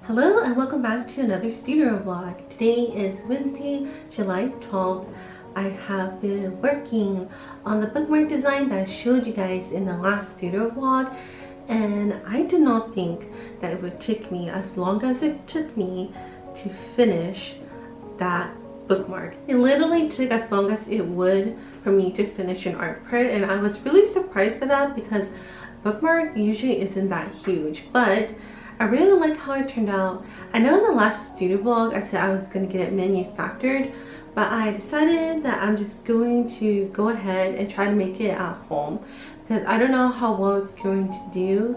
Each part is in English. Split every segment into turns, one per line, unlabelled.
Hello and welcome back to another studio vlog. Today is Wednesday, July 12th. I have been working on the bookmark design that I showed you guys in the last studio vlog, and I did not think that it would take me as long as it took me to finish that bookmark. It literally took as long as it would for me to finish an art print, and I was really surprised by that because bookmark usually isn't that huge, but I really like how it turned out. I know in the last studio vlog I said I was going to get it manufactured, but I decided that I'm just going to go ahead and try to make it at home because I don't know how well it's going to do,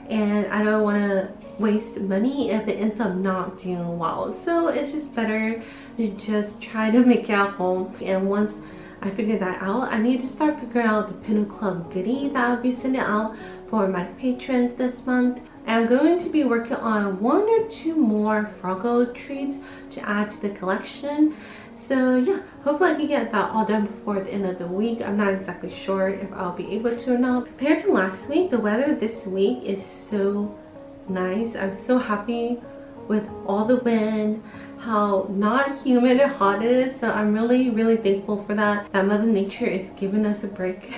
and I don't want to waste money if it ends up not doing well. So it's just better to just try to make it at home. And once I figured that out, I need to start figuring out the Pinnacle Club goodie that I'll be sending out for my patrons this month. I'm going to be working on 1 or 2 more Froggle treats to add to the collection. So yeah, hopefully I can get that all done before the end of the week. I'm not exactly sure if I'll be able to or not. Compared to last week, the weather this week is so nice. I'm so happy with all the wind, how not humid and hot it is. So I'm really thankful for that Mother Nature is giving us a break.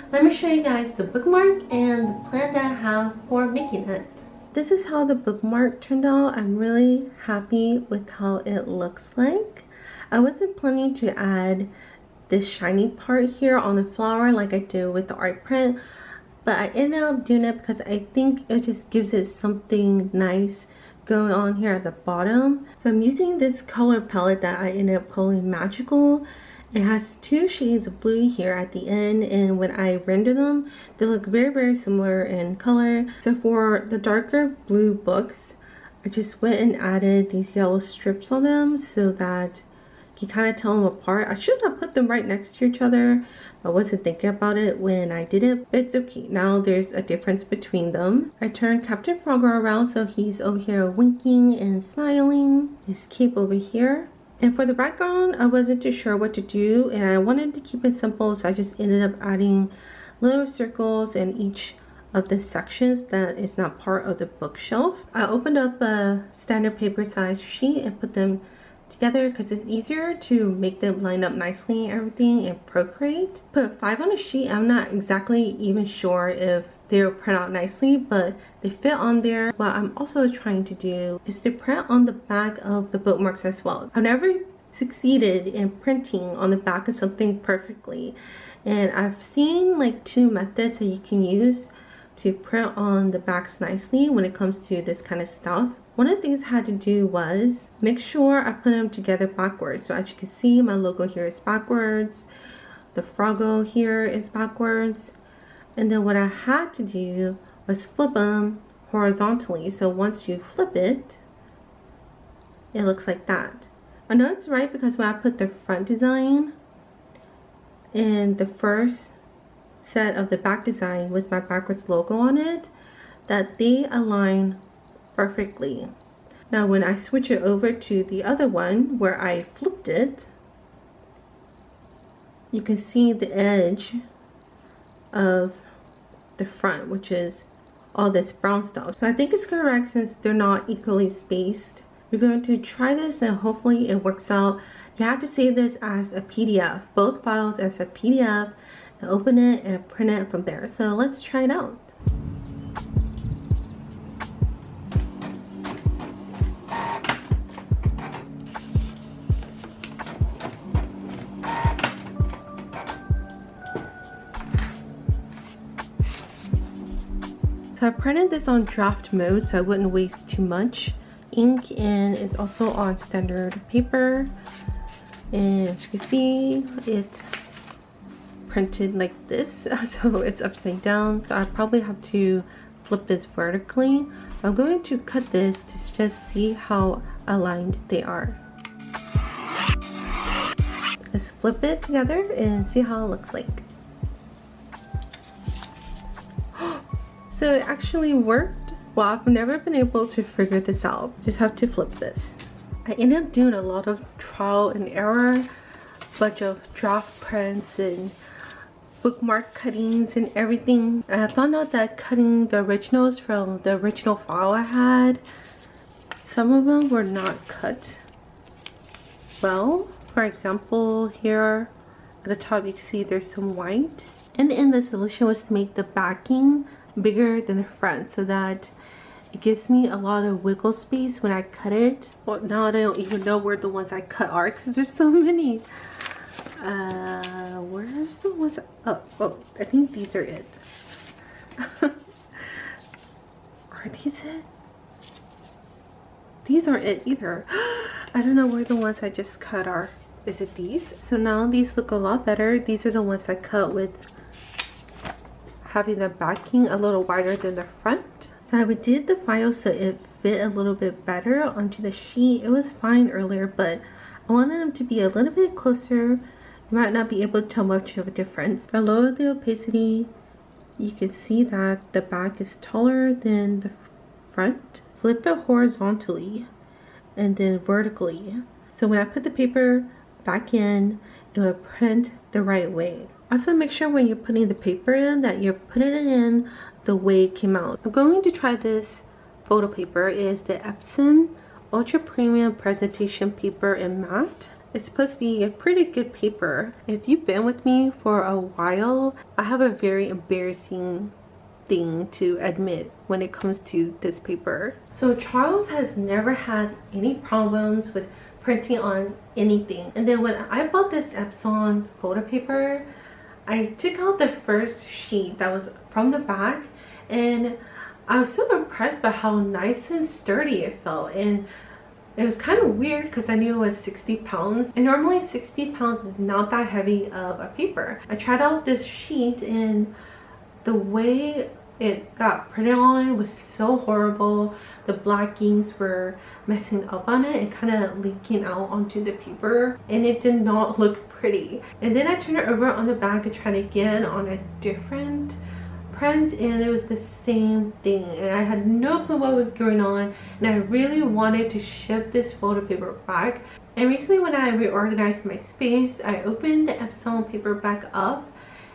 Let me show you guys the bookmark and the plan that I have for making it. This is how the bookmark turned out. I'm really happy with how it looks like. I wasn't planning to add this shiny part here on the flower like I did with the art print, but I ended up doing it because I think it just gives it something nice going on here at the bottom. So I'm using this color palette that I ended up calling Magical. It has 2 shades of blue here at the end, and when I render them, they look very similar in color. So for the darker blue books, I just went and added these yellow strips on them so that you can kind of tell them apart. I should have put them right next to each other. I wasn't thinking about it when I did it, but it's okay. Now there's a difference between them. I turned Captain Frogger around so he's over here winking and smiling. His cape over here. And for the background, I wasn't too sure what to do, and I wanted to keep it simple, so I just ended up adding little circles in each of the sections that is not part of the bookshelf. I opened up a standard paper size sheet and put them together because it's easier to make them line up nicely and everything in Procreate. Put 5 on a sheet. I'm not exactly even sure if they'll print out nicely, but they fit on there. What I'm also trying to do is to print on the back of the bookmarks as well. I've never succeeded in printing on the back of something perfectly, and I've seen like 2 methods that you can use to print on the backs nicely when it comes to this kind of stuff. One of the things I had to do was make sure I put them together backwards. So as you can see, my logo here is backwards, the Froggle here is backwards, and then what I had to do was flip them horizontally. So once you flip it, it looks like that. I know it's right because when I put the front design in the first set of the back design with my backwards logo on it, that they align perfectly. Now when I switch it over to the other one where I flipped it, you can see the edge of the front, which is all this brown stuff. So I think it's correct since they're not equally spaced. We're going to try this and hopefully it works out. You have to save this as a PDF, both files as a PDF, and open it and print it from there. So let's try it out. So I printed this on draft mode so I wouldn't waste too much ink, and it's also on standard paper, and as you can see it's printed like this, so it's upside down. So I probably have to flip this vertically. I'm going to cut this to just see how aligned they are. Let's flip it together and see how it looks like. So it actually worked. Well, I've never been able to figure this out. Just have to flip this. I ended up doing a lot of trial and error, bunch of draft prints and bookmark cuttings and everything. And I found out that cutting the originals from the original file I had some of them were not cut well. For example, here at the top you can see there's some white. And in the solution was to make the backing bigger than the front so that it gives me a lot of wiggle space when I cut it. Well, now I don't even know where the ones I cut are because there's so many. Where's the ones? Oh, I think these are it. Are these it? These aren't it either. I don't know where the ones I just cut are. Is it these? So now these look a lot better. These are the ones I cut with having the backing a little wider than the front. So I did the file so it fit a little bit better onto the sheet. It was fine earlier, but I wanted them to be a little bit closer. You might not be able to tell much of a difference. Below the opacity, you can see that the back is taller than the front. Flip it horizontally and then vertically. So when I put the paper back in, it will print the right way. Also make sure when you're putting the paper in that you're putting it in the way it came out. I'm going to try this photo paper. It is the Epson Ultra Premium Presentation Paper in Matte. It's supposed to be a pretty good paper. If you've been with me for a while, I have a very embarrassing thing to admit when it comes to this paper. So Charles has never had any problems with printing on anything. And then when I bought this Epson photo paper, I took out the first sheet that was from the back and I was so impressed by how nice and sturdy it felt. And it was kind of weird because I knew it was 60 pounds and normally 60 pounds is not that heavy of a paper. I tried out this sheet and the way it got printed on was so horrible. The black inks were messing up on it and kind of leaking out onto the paper and it did not look pretty. And then I turned it over on the back and tried again on a different print and it was the same thing and I had no clue what was going on and I really wanted to ship this photo paper back. And recently when I reorganized my space, I opened the Epson paper back up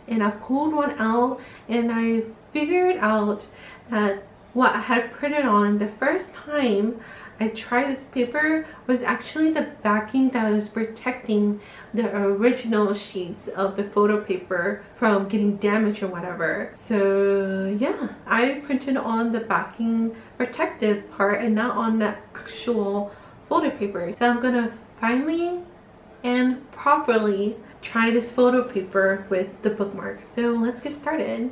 and I pulled one out and I figured out that what I had printed on the first time I tried this paper was actually the backing that was protecting the original sheets of the photo paper from getting damaged or whatever. So yeah, I printed on the backing protective part and not on the actual photo paper. So I'm gonna finally and properly try this photo paper with the bookmarks. So let's get started.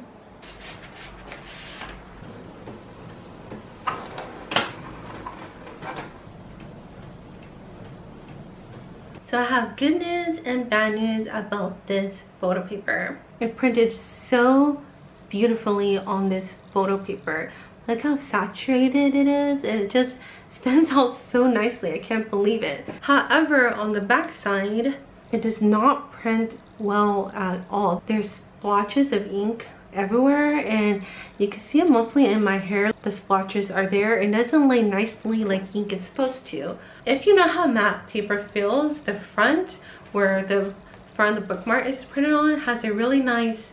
So I have good news and bad news about this photo paper. It printed so beautifully on this photo paper. Look how saturated it is. It just stands out so nicely. I can't believe it. However, on the back side, it does not print well at all. There's splotches of ink everywhere and you can see it mostly in my hair. The splotches are there. It doesn't lay nicely like ink is supposed to. If you know how matte paper feels, the front where the front of the bookmark is printed on has a really nice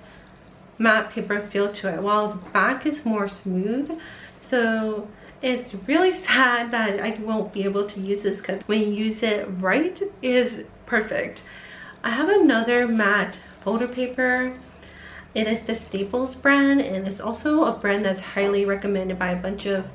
matte paper feel to it, while the back is more smooth. So it's really sad that I won't be able to use this because when you use it right, it is perfect. I have another matte photo paper. It is the Staples brand and it's also a brand that's highly recommended by a bunch of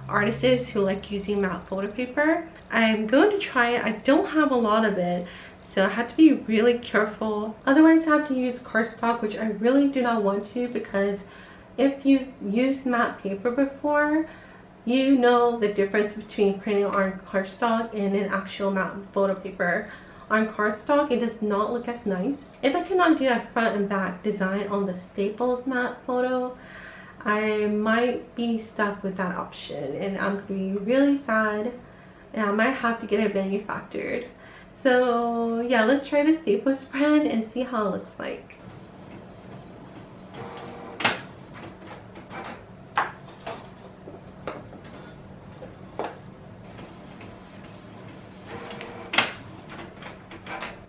artists who like using matte photo paper. I'm going to try it. I don't have a lot of it, so I have to be really careful. Otherwise I have to use cardstock, which I really do not want to, because if you've used matte paper before, you know the difference between printing on cardstock and an actual matte photo paper. On cardstock, it does not look as nice. If I cannot do that front and back design on the Staples matte photo, I might be stuck with that option and I'm going to be really sad and I might have to get it manufactured. So yeah, let's try the Staples brand and see how it looks like.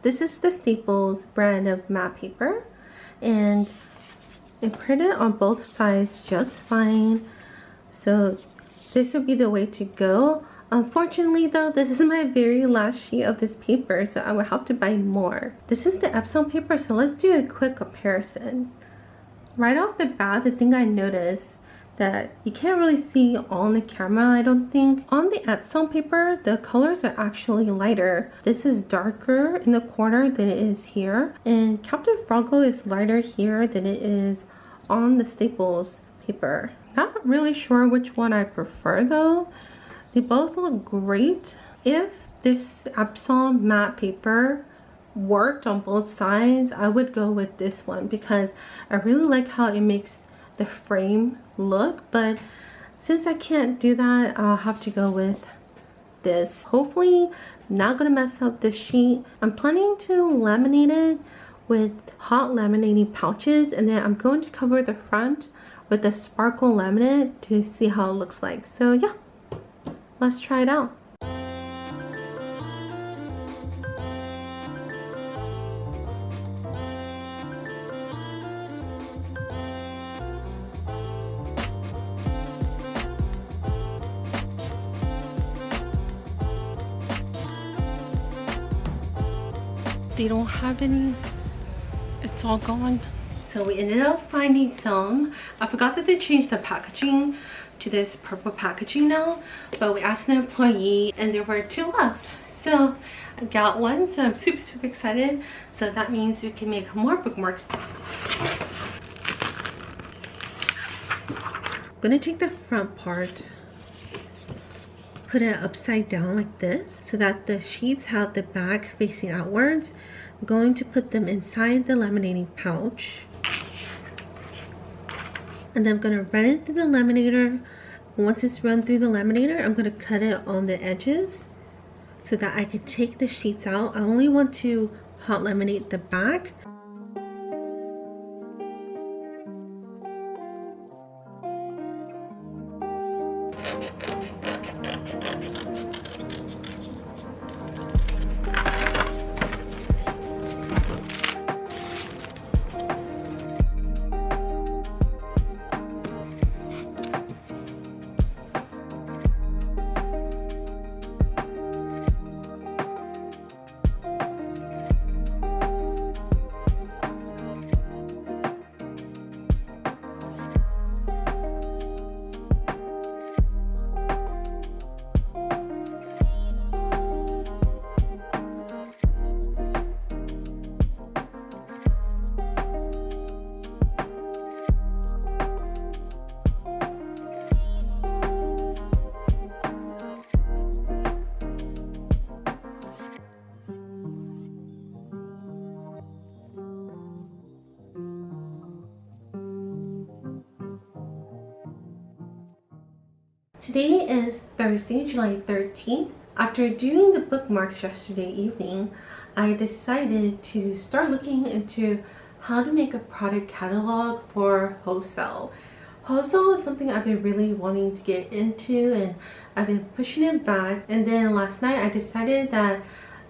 This is the Staples brand of matte paper and it printed on both sides just fine. So this would be the way to go. Unfortunately though, this is my very last sheet of this paper, so I will have to buy more. This is the Epsom paper, so let's do a quick comparison. Right off the bat, the thing I noticed that you can't really see on the camera, I don't think. On the Epsom paper, the colors are actually lighter. This is darker in the corner than it is here. And Captain Froggo is lighter here than it is on the Staples paper. Not really sure which one I prefer though. They both look great. If this Epsom matte paper worked on both sides, I would go with this one because I really like how it makes the frame look, but since I can't do that, I'll have to go with this. Hopefully not gonna mess up this sheet. I'm planning to laminate it with hot laminating pouches, and then I'm going to cover the front with a sparkle laminate to see how it looks like. So yeah, let's try it out. They don't have any, it's all gone. So we ended up finding some. I forgot that they changed the packaging to this purple packaging now, but we asked an employee and there were 2 left. So I got one, so I'm super excited. So that means we can make more bookmarks. I'm gonna take the front part, put it upside down like this so that the sheets have the back facing outwards. I'm going to put them inside the laminating pouch. And then I'm going to run it through the laminator. Once it's run through the laminator, I'm going to cut it on the edges so that I can take the sheets out. I only want to hot laminate the back. Today is Thursday, July 13th. After doing the bookmarks yesterday evening, I decided to start looking into how to make a product catalog for wholesale. Wholesale is something I've been really wanting to get into, and I've been pushing it back. And then last night I decided that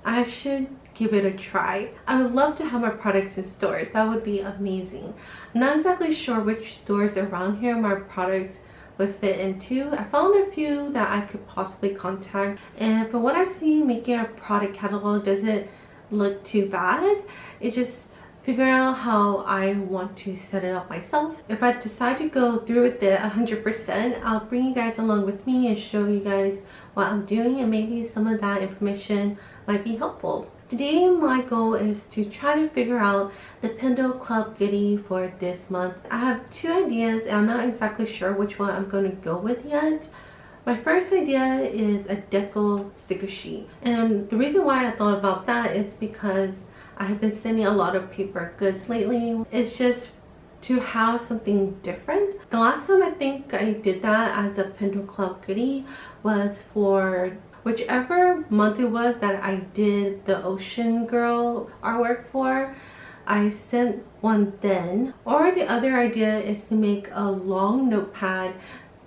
I should give it a try. I would love to have my products in stores. That would be amazing. I'm not exactly sure which stores around here my products would fit into. I found a few that I could possibly contact, and from what I've seen, making a product catalog doesn't look too bad. It's just figuring out how I want to set it up myself. If I decide to go through with it 100%, I'll bring you guys along with me and show you guys what I'm doing, and maybe some of that information might be helpful. Today my goal is to try to figure out the Pendle Club goodie for this month. I have 2 ideas and I'm not exactly sure which one I'm going to go with yet. My first idea is a deco sticker sheet, and the reason why I thought about that is because I have been sending a lot of paper goods lately. It's just to have something different. The last time I think I did that as a Pendle Club goodie was for whichever month it was that I did the Ocean Girl artwork for. I sent one then. Or the other idea is to make a long notepad,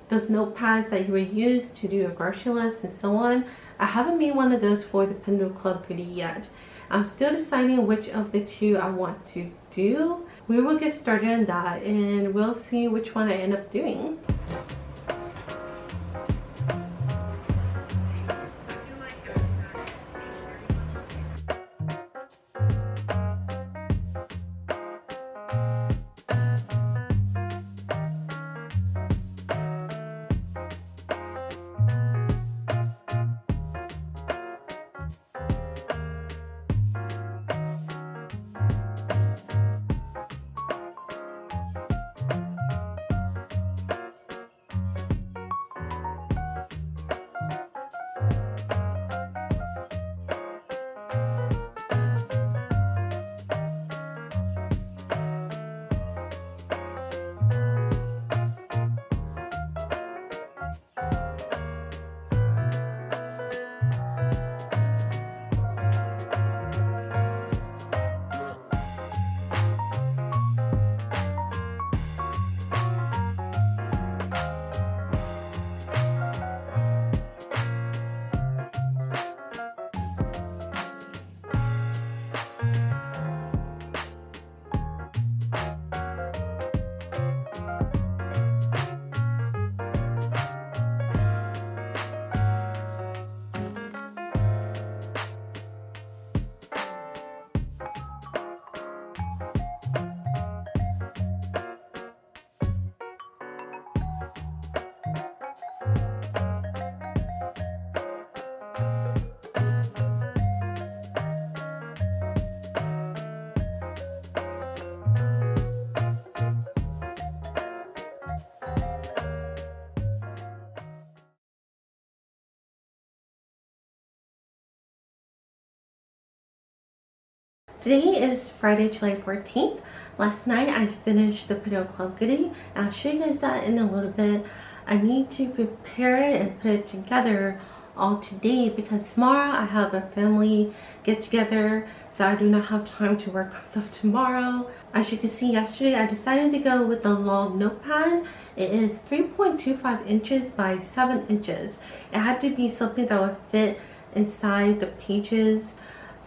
those notepads that you would use to do a grocery list and so on. I haven't made one of those for the Pendle Club goodie yet. I'm still deciding which of the 2 I want to do. We will get started on that and we'll see which one I end up doing. Today is Friday, July 14th. Last night I finished the Pinot Club goodie. I'll show you guys that in a little bit. I need to prepare it and put it together all today because tomorrow I have a family get together, so I do not have time to work on stuff tomorrow. As you can see, yesterday I decided to go with the long notepad. It is 3.25 inches by 7 inches. It had to be something that would fit inside the pages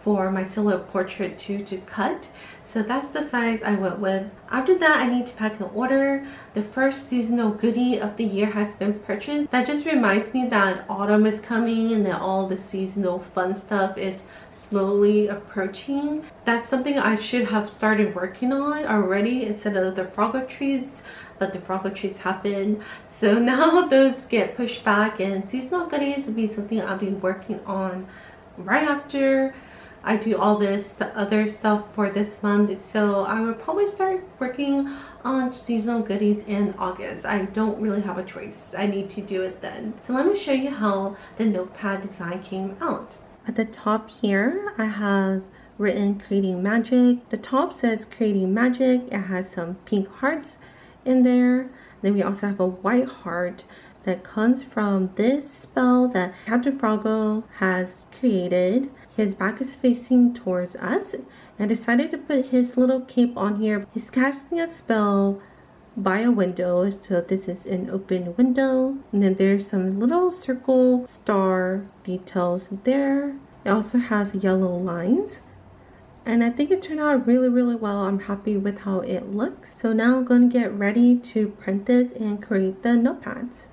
for my silhouette portrait to cut, so that's the size I went with. After that, I need to pack an order. The first seasonal goodie of the year has been purchased. That just reminds me that autumn is coming and that all the seasonal fun stuff is slowly approaching. That's something I should have started working on already instead of the frog trees, but the frog trees happened, so now those get pushed back, and seasonal goodies will be something I'll be working on right after I do all the other stuff for this month. So I will probably start working on seasonal goodies in August. I don't really have a choice. I need to do it then. So let me show you how the notepad design came out. At the top here, I have written creating magic. The top says creating magic. It has some pink hearts in there. Then we also have a white heart that comes from this spell that Captain Froggo has created. His back is facing towards us. I decided to put his little cape on here. He's casting a spell by a window, so this is an open window. And then there's some little circle star details there. It also has yellow lines. And I think it turned out really well. I'm happy with how it looks. So now I'm going to get ready to print this and create the notepads.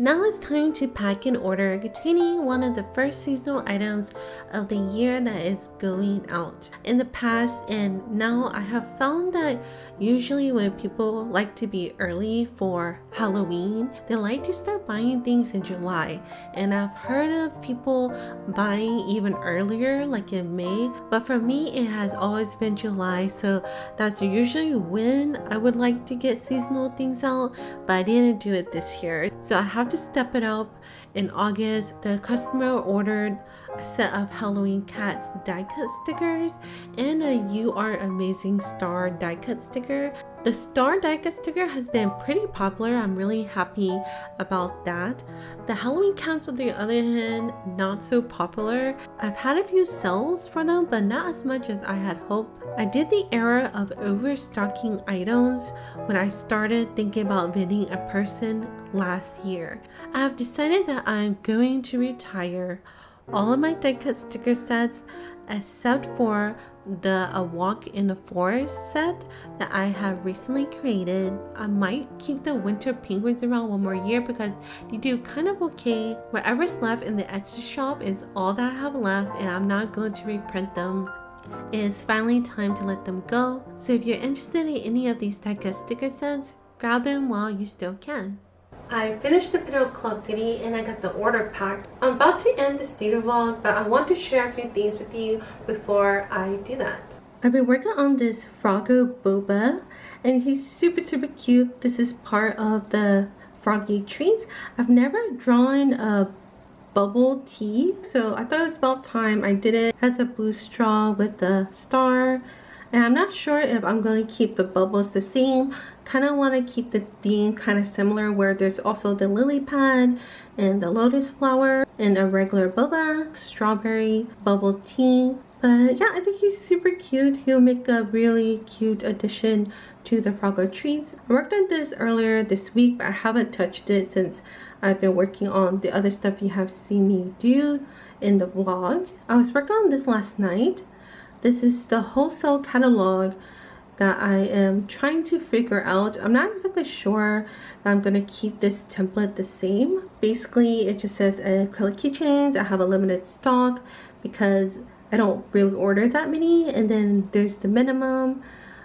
Now it's time to pack an order containing one of the first seasonal items of the year that is going out. In the past and now, I have found that usually when people like to be early for Halloween, they like to start buying things in July. And I've heard of people buying even earlier, like in May, but for me it has always been July, so that's usually when I would like to get seasonal things out, but I didn't do it this year. So I have to step it up. In August, the customer ordered a set of Halloween Cats die cut stickers and a You Are Amazing Star die cut sticker. The star die cut sticker has been pretty popular. I'm really happy about that. The Halloween Cats, on the other hand, not so popular. I've had a few sales for them, but not as much as I had hoped. I did the error of overstocking items when I started thinking about vending in person last year. I have decided that I'm going to retire all of my die cut sticker sets except for the A Walk in the Forest set that I have recently created. I might keep the winter penguins around one more year because they do kind of okay. Whatever's left in the Etsy shop is all that I have left, and I'm not going to reprint them. It is finally time to let them go. So if you're interested in any of these die cut sticker sets, grab them while you still can. I finished the Pinto Club goodie and I got the order packed. I'm about to end the studio vlog, but I want to share a few things with you before I do that. I've been working on this Froggo Boba and he's super cute. This is part of the Froggy treats. I've never drawn a bubble tea, so I thought it was about time I did it. It has a blue straw with the star. And I'm not sure if I'm going to keep the bubbles the same. Kind of want to keep the theme kind of similar, where there's also the lily pad and the lotus flower and a regular boba, strawberry bubble tea. But yeah, I think he's super cute. He'll make a really cute addition to the Froggo treats. I worked on this earlier this week, but I haven't touched it since I've been working on the other stuff you have seen me do in the vlog. I was working on this last night. This is the wholesale catalog that I am trying to figure out. I'm not exactly sure if I'm going to keep this template the same. Basically, it just says acrylic keychains. I have a limited stock because I don't really order that many. And then there's the minimum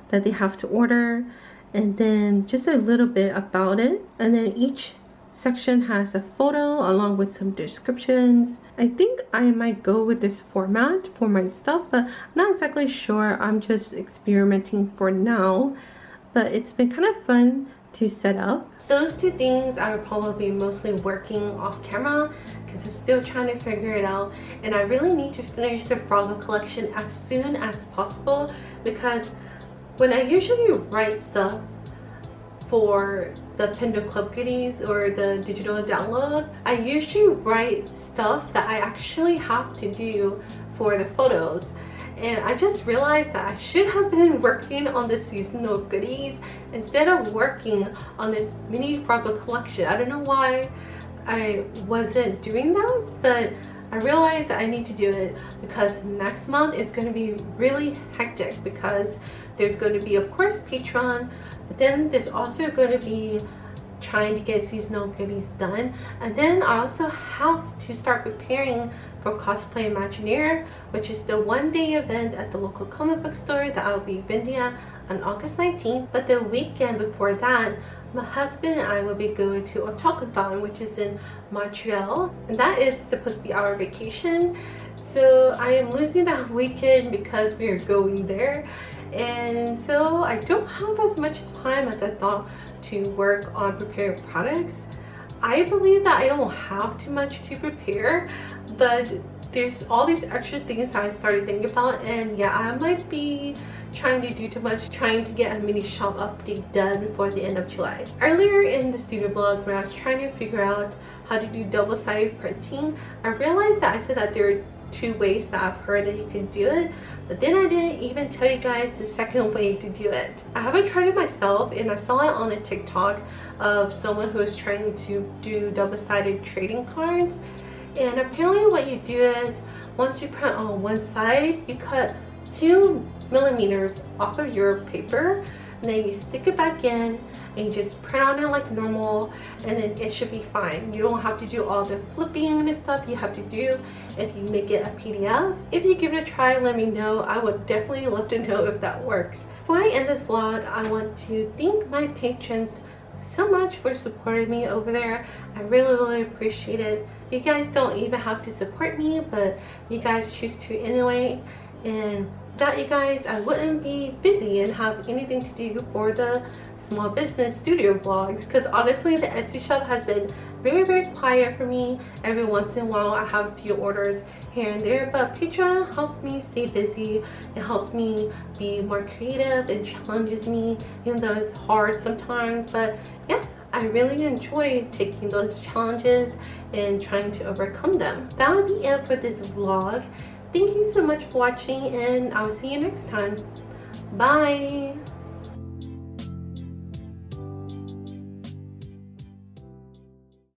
that they have to order. And then just a little bit about it. And then each section has a photo along with some descriptions. I think I might go with this format for my stuff, but I'm not exactly sure. I'm just experimenting for now, but it's been kind of fun to set up. Those two things I would probably be mostly working off camera because I'm still trying to figure it out, and I really need to finish the Froggo collection as soon as possible because when I usually write stuff for the Pinto Club goodies or the digital download, I usually write stuff that I actually have to do for the photos. And I just realized that I should have been working on the seasonal goodies instead of working on this mini Froggo collection. I don't know why I wasn't doing that, but I realized that I need to do it because next month is going to be really hectic because there's going to be, of course, Patreon, but then there's also going to be trying to get seasonal goodies done, and then I also have to start preparing for Cosplay Imagineer, which is the one-day event at the local comic book store that I'll be vending at on August 19th. But the weekend before that, my husband and I will be going to Otakuthon, which is in Montreal, and that is supposed to be our vacation. So I am losing that weekend because we are going there, and so I don't have as much time as I thought to work on preparing products. I believe that I don't have too much to prepare, but there's all these extra things that I started thinking about, and yeah, I might be trying to do too much, trying to get a mini shop update done before the end of July. Earlier in the studio blog, when I was trying to figure out how to do double-sided printing, I realized that I said that there are two ways that I've heard that you can do it, but then I didn't even tell you guys the second way to do it. I haven't tried it myself, and I saw it on a TikTok of someone who was trying to do double-sided trading cards. And apparently what you do is, once you print on one side, you cut 2 millimeters off of your paper, and then you stick it back in and you just print on it like normal, and then it should be fine. You don't have to do all the flipping and stuff you have to do if you make it a PDF. If you give it a try, let me know. I would definitely love to know if that works. Before I end this vlog, I want to thank my patrons so much for supporting me over there. I really appreciate it. You guys don't even have to support me, but you guys choose to anyway, and without you guys I wouldn't be busy and have anything to do for the small business studio vlogs, because honestly the Etsy shop has been very quiet for me. Every once in a while I have a few orders here and there, but Patreon helps me stay busy. It helps me be more creative and challenges me, even though it's hard sometimes. But yeah, I really enjoy taking those challenges and trying to overcome them. That would be it for this vlog. Thank you so much for watching, and I'll see you next time. Bye.